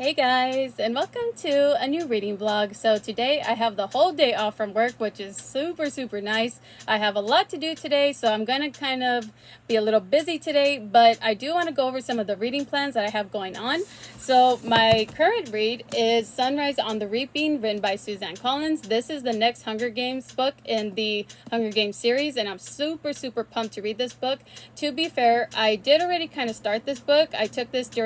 Hey guys, and welcome to a new reading vlog. So today I have the whole day off from work, which is super nice. I have a lot to do today, so I'm gonna kind of be a little busy today, but I do want to go over some of the reading plans that I have going on. So my current read is Sunrise on the Reaping, written by Suzanne Collins. This is the next Hunger Games book in the Hunger Games series, and I'm super pumped to read this book. To be fair, I did already kind of start this book. I took this to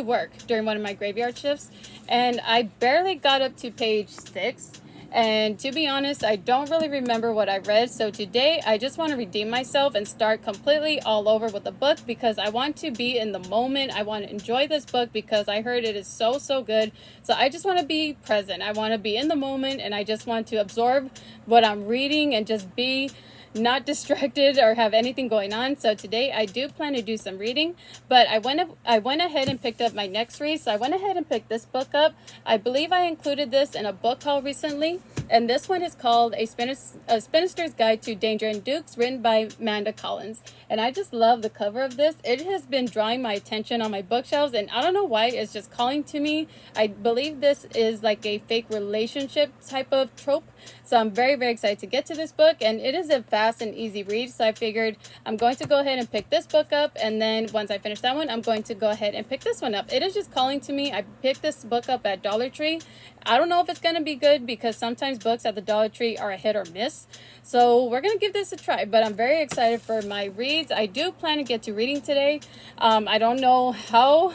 work during one of my graveyard shifts, and I barely got up to page 6. And to be honest, I don't really remember what I read. So today I just want to redeem myself and start completely all over with the book, because I want to be in the moment. I want to enjoy this book because I heard it is so good. So I just want to be present. I want to be in the moment, and I just want to absorb what I'm reading and just be not distracted or have anything going on. So today I do plan to do some reading, but I went ahead and picked up my next read. So I went ahead and picked this book up. I believe I included this in a book haul recently, and this one is called A Spinster's Guide to Danger and Dukes, written by Amanda Collins. And I just love the cover of this. It has been drawing my attention on my bookshelves, and I don't know why, it's just calling to me. I believe this is like a fake relationship type of trope. So I'm very excited to get to this book, and it is a fast and easy read. So I figured I'm going to go ahead and pick this book up, and then once I finish that one, I'm going to go ahead and pick this one up. It is just calling to me. I picked this book up at Dollar Tree. I don't know if it's going to be good, because sometimes books at the Dollar Tree are a hit or miss. So we're going to give this a try, but I'm very excited for my reads. I do plan to get to reading today. I don't know how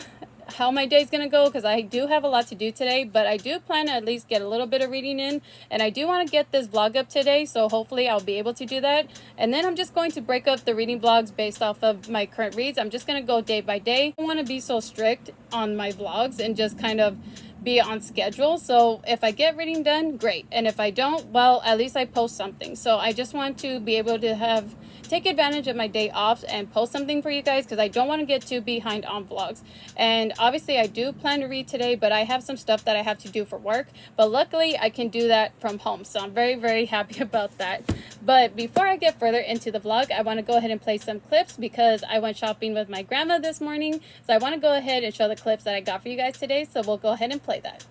my day's gonna go, because I do have a lot to do today, but I do plan to at least get a little bit of reading in, and I do want to get this vlog up today, so hopefully I'll be able to do that. And then I'm just going to break up the reading vlogs based off of my current reads. I'm just gonna go day by day. I don't want to be so strict on my vlogs and just kind of be on schedule. So if I get reading done, great, and if I don't, well, at least I post something. So I just want to be able to take advantage of my day off and post something for you guys, because I don't want to get too behind on vlogs. And obviously I do plan to read today, but I have some stuff that I have to do for work, but luckily I can do that from home, so I'm very happy about that. But before I get further into the vlog, I want to go ahead and play some clips, because I went shopping with my grandma this morning. So I want to go ahead and show the clips that I got for you guys today, so we'll go ahead and play that.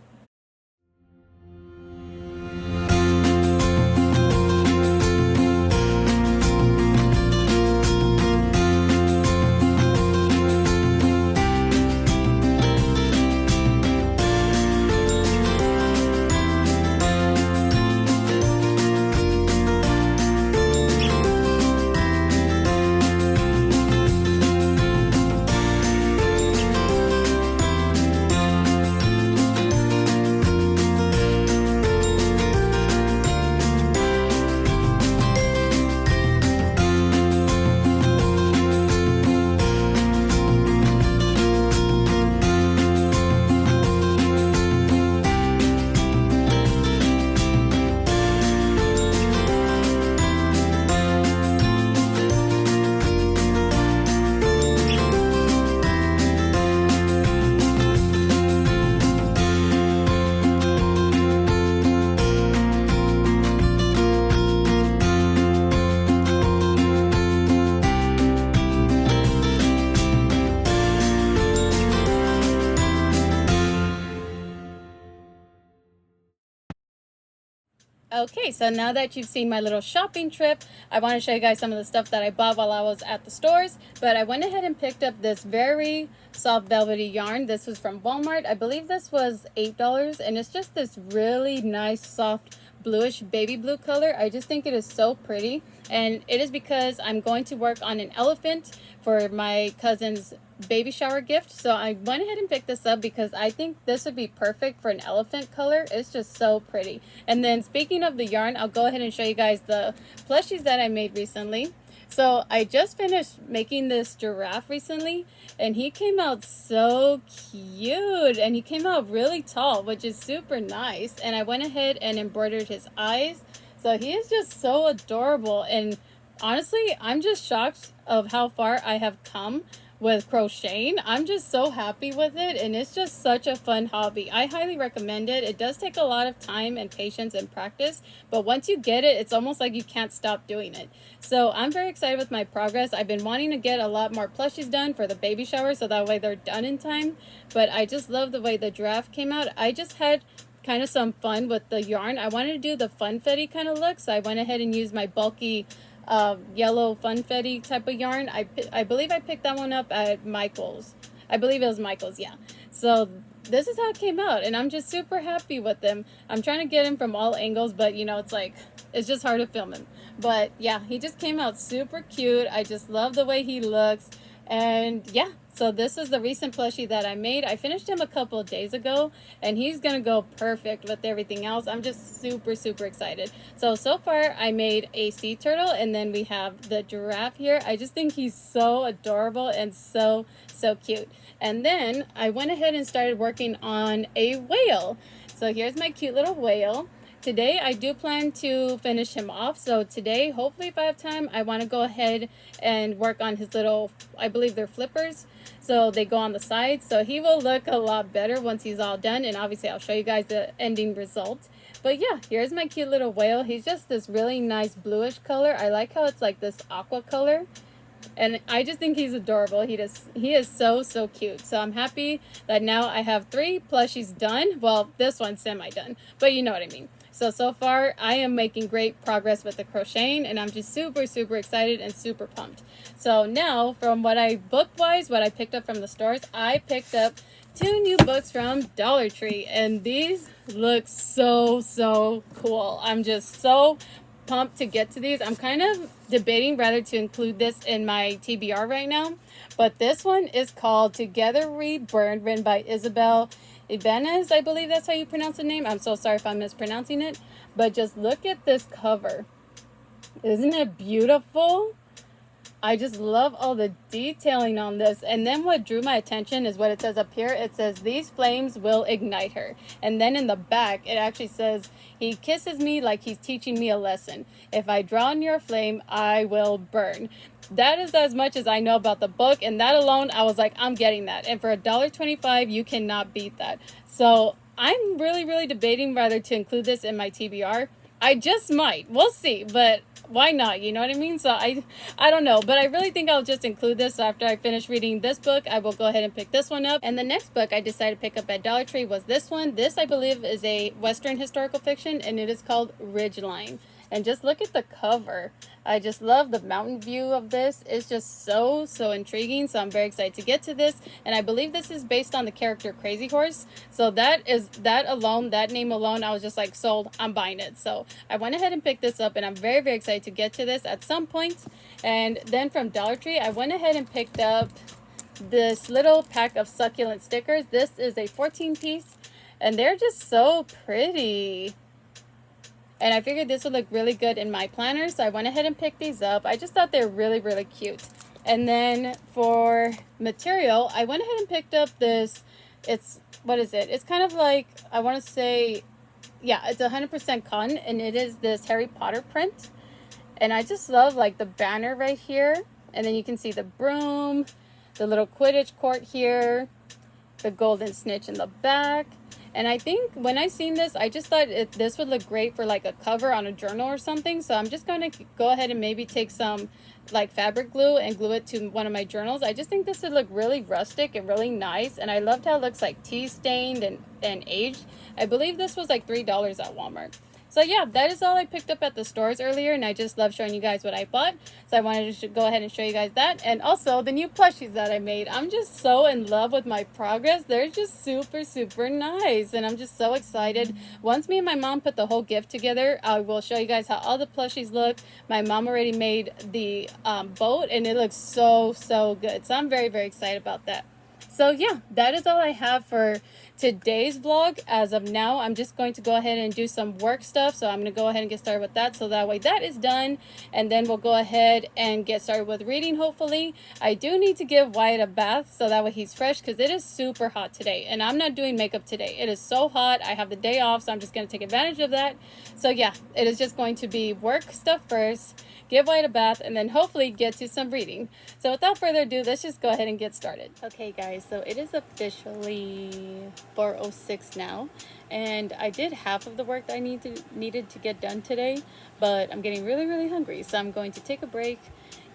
Okay, so now that you've seen my little shopping trip, I want to show you guys some of the stuff that I bought while I was at the stores. But I went ahead and picked up this very soft velvety yarn. This was from Walmart. I believe this was $8, and it's just this really nice soft bluish baby blue color. I just think it is so pretty, and it is because I'm going to work on an elephant for my cousin's baby shower gift. So I went ahead and picked this up because I think this would be perfect for an elephant color. It's just so pretty. And then speaking of the yarn, I'll go ahead and show you guys the plushies that I made recently. So I just finished making this giraffe recently, and he came out so cute, and he came out really tall, which is super nice. And I went ahead and embroidered his eyes. So he is just so adorable, and honestly, I'm just shocked of how far I have come with crocheting. I'm just so happy with it, and it's just such a fun hobby. I highly recommend it. It does take a lot of time and patience and practice, but once you get it, it's almost like you can't stop doing it. So I'm very excited with my progress. I've been wanting to get a lot more plushies done for the baby shower so that way they're done in time, but I just love the way the giraffe came out. I just had kind of some fun with the yarn. I wanted to do the funfetti kind of look, so I went ahead and used my bulky yellow funfetti type of yarn. I believe I picked that one up at Michael's. I believe it was Michael's, yeah. So this is how it came out, and I'm just super happy with them. I'm trying to get him from all angles, but you know, it's like, it's just hard to film him. But yeah, he just came out super cute. I just love the way he looks. And yeah, so this is the recent plushie that I made. I finished him a couple of days ago, and he's gonna go perfect with everything else. I'm just super excited. So far I made a sea turtle, and then we have the giraffe here. I just think he's so adorable and so cute. And then I went ahead and started working on a whale. So here's my cute little whale. Today I do plan to finish him off. So today, hopefully if I have time, I want to go ahead and work on his little, I believe they're flippers. So they go on the sides. So he will look a lot better once he's all done. And obviously I'll show you guys the ending result. But yeah, here's my cute little whale. He's just this really nice bluish color. I like how it's like this aqua color. And I just think he's adorable. He is so cute. So I'm happy that now I have 3 plushies done. Well, this one's semi-done, but you know what I mean. So far I am making great progress with the crocheting, and I'm just super excited and super pumped. So now, from what I book-wise, what I picked up from the stores, I picked up 2 new books from Dollar Tree, and these look so cool. I'm just so pumped to get to these. I'm kind of debating whether to include this in my TBR right now, but this one is called Together We Burn, written by Isabel Ibanez. I believe that's how you pronounce the name. I'm so sorry if I'm mispronouncing it, but just look at this cover. Isn't it beautiful? I just love all the detailing on this. And then what drew my attention is what it says up here. It says, "These flames will ignite her." And then in the back, it actually says, "He kisses me like he's teaching me a lesson. If I draw near a flame, I will burn." That is as much as I know about the book. And that alone, I was like, I'm getting that. And for $1.25, you cannot beat that. So I'm really debating whether to include this in my TBR. I just might. We'll see. But why not? You know what I mean? So I don't know, but I really think I'll just include this. So after I finish reading this book, I will go ahead and pick this one up. And the next book I decided to pick up at Dollar Tree was this one. This, I believe, is a Western historical fiction, and it is called Ridgeline. And just look at the cover. I just love the mountain view of this. It's just so intriguing. So I'm very excited to get to this. And I believe this is based on the character Crazy Horse. So that name alone, I was just like, sold, I'm buying it. So I went ahead and picked this up, and I'm very excited to get to this at some point. And then from Dollar Tree, I went ahead and picked up this little pack of succulent stickers. This is a 14-piece, and they're just so pretty. And I figured this would look really good in my planner, so I went ahead and picked these up. I just thought they're really cute. And then for material, I went ahead and picked up this, what is it? It's kind of like, I want to say, yeah, it's 100% cotton, and it is this Harry Potter print. And I just love like the banner right here. And then you can see the broom, the little Quidditch court here, the golden snitch in the back. And I think when I seen this, I just thought this would look great for like a cover on a journal or something. So I'm just going to go ahead and maybe take some like fabric glue and glue it to one of my journals. I just think this would look really rustic and really nice. And I loved how it looks like tea stained and aged. I believe this was like $3 at Walmart. So yeah, that is all I picked up at the stores earlier, and I just love showing you guys what I bought. So I wanted to go ahead and show you guys that, and also the new plushies that I made. I'm just so in love with my progress. They're just super nice, and I'm just so excited. Once me and my mom put the whole gift together, I will show you guys how all the plushies look. My mom already made the boat, and it looks so good. So I'm very excited about that. So yeah, that is all I have for today's vlog. As of now, I'm just going to go ahead and do some work stuff. So I'm going to go ahead and get started with that. So that way that is done. And then we'll go ahead and get started with reading, hopefully. I do need to give Wyatt a bath so that way he's fresh, because it is super hot today. And I'm not doing makeup today. It is so hot. I have the day off, so I'm just going to take advantage of that. So yeah, it is just going to be work stuff first, give Wyatt a bath, and then hopefully get to some reading. So without further ado, let's just go ahead and get started. Okay guys, so it is officially 4:06 now, and I did half of the work that I needed to get done today, but I'm getting really hungry, so I'm going to take a break,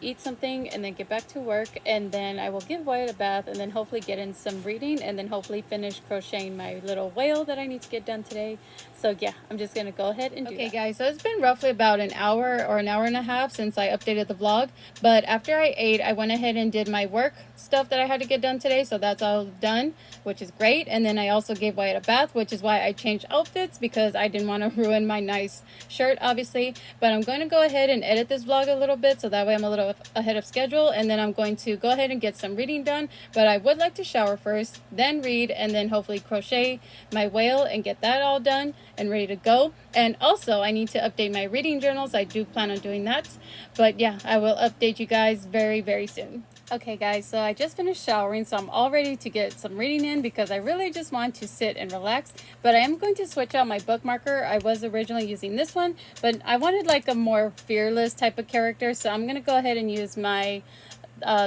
eat something, and then get back to work, and then I will give Wyatt a bath, and then hopefully get in some reading, and then hopefully finish crocheting my little whale that I need to get done today. So yeah, I'm just gonna go ahead and do that. Okay guys, so it's been roughly about an hour or an hour and a half since I updated the vlog, but after I ate, I went ahead and did my work stuff that I had to get done today, so that's all done, which is great. And then I also gave Wyatt a bath, which is why I changed outfits, because I didn't want to ruin my nice shirt, obviously. But I'm going to go ahead and edit this vlog a little bit, so that way I'm a little ahead of schedule, and then I'm going to go ahead and get some reading done. But I would like to shower first, then read, and then hopefully crochet my whale and get that all done and ready to go. And also I need to update my reading journals. I do plan on doing that, but yeah, I will update you guys very soon. Okay guys, so I just finished showering, so I'm all ready to get some reading in, because I really just want to sit and relax. But I am going to switch out my bookmarker. I was originally using this one, but I wanted like a more fearless type of character, so I'm going to go ahead and use my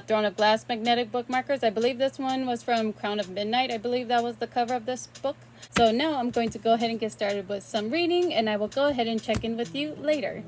Throne of Glass magnetic bookmarkers. I believe this one was from Crown of Midnight. I believe that was the cover of this book. So now I'm going to go ahead and get started with some reading, and I will go ahead and check in with you later.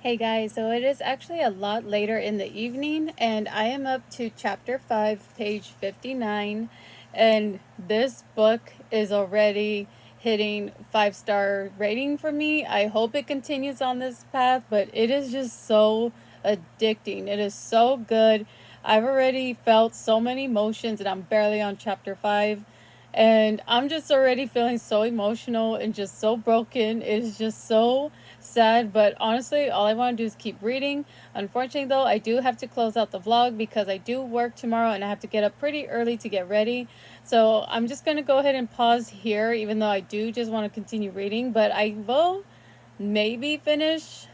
Hey guys, so it is actually a lot later in the evening, and I am up to chapter 5, page 59, and this book is already hitting 5-star rating for me. I hope it continues on this path, but it is just so addicting. It is so good. I've already felt so many emotions, and I'm barely on chapter 5. And I'm just already feeling so emotional and just so broken. It is just so sad, but honestly, all I want to do is keep reading. Unfortunately, though, I do have to close out the vlog because I do work tomorrow and I have to get up pretty early to get ready. So I'm just going to go ahead and pause here, even though I do just want to continue reading, but I will maybe finish.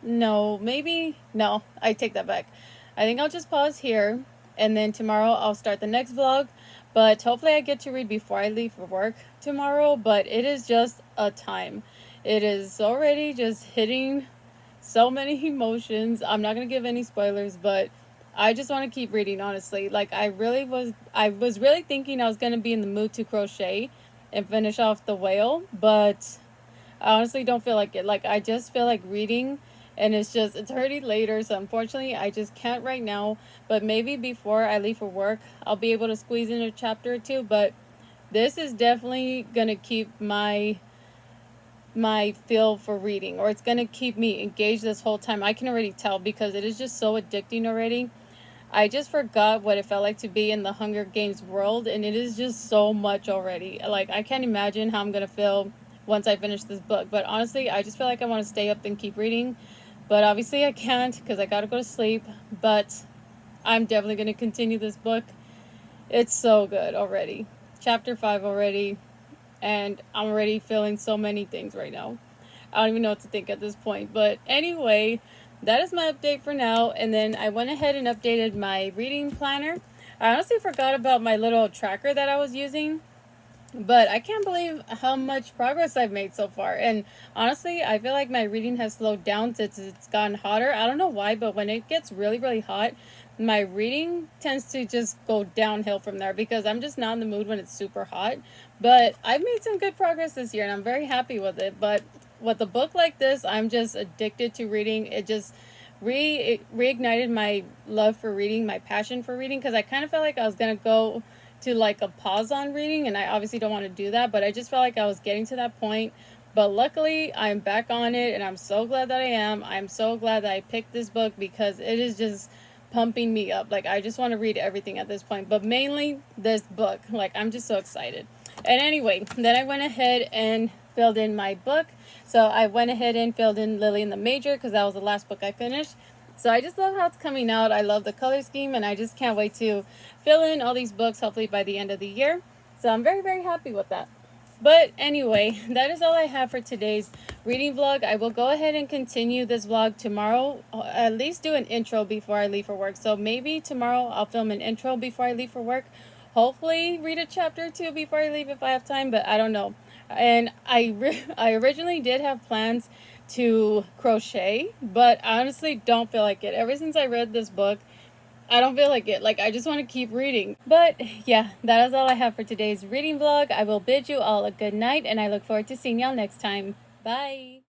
No, maybe. No, I take that back. I think I'll just pause here and then tomorrow I'll start the next vlog. But hopefully I get to read before I leave for work tomorrow. But it is just a time. It is already just hitting so many emotions. I'm not going to give any spoilers, but I just want to keep reading, honestly. Like I was really thinking I was going to be in the mood to crochet and finish off The Whale, but I honestly don't feel like it. Like I just feel like reading, and it's already later, so unfortunately I just can't right now. But maybe before I leave for work, I'll be able to squeeze in a chapter or two. But this is definitely gonna keep my feel for reading, or it's gonna keep me engaged this whole time. I can already tell because it is just so addicting already. I just forgot what it felt like to be in the Hunger Games world, and it is just so much already. Like, I can't imagine how I'm gonna feel once I finish this book. But honestly, I just feel like I want to stay up and keep reading. But obviously, I can't because I gotta go to sleep. But I'm definitely gonna continue this book. It's so good already. Chapter 5 already, and I'm already feeling so many things right now. I don't even know what to think at this point. But anyway, that is my update for now. And then I went ahead and updated my reading planner. I honestly forgot about my little tracker that I was using. But I can't believe how much progress I've made so far. And honestly, I feel like my reading has slowed down since it's gotten hotter. I don't know why, but when it gets really, really hot, my reading tends to just go downhill from there because I'm just not in the mood when it's super hot. But I've made some good progress this year and I'm very happy with it. But with a book like this, I'm just addicted to reading. It just reignited my love for reading, my passion for reading, because I kind of felt like I was going to go to like a pause on reading, and I obviously don't want to do that, but I just felt like I was getting to that point. But luckily I'm back on it, and I'm so glad that I am. I'm so glad that I picked this book because it is just pumping me up. Like I just want to read everything at this point, but mainly this book. Like I'm just so excited. And anyway, then I went ahead and filled in my book. So I went ahead and filled in Lily in the Major because that was the last book I finished. So I just love how it's coming out. I love the color scheme, and I just can't wait to fill in all these books hopefully by the end of the year. So I'm very, very happy with that. But anyway, that is all I have for today's reading vlog. I will go ahead and continue this vlog tomorrow. At least do an intro before I leave for work. So maybe tomorrow I'll film an intro before I leave for work. Hopefully read a chapter or two before I leave if I have time, but I don't know. And I originally did have plans to crochet, but I honestly don't feel like it. Ever since I read this book, I don't feel like it. Like, I just want to keep reading. But yeah, that is all I have for today's reading vlog. I will bid you all a good night, and I look forward to seeing y'all next time. Bye.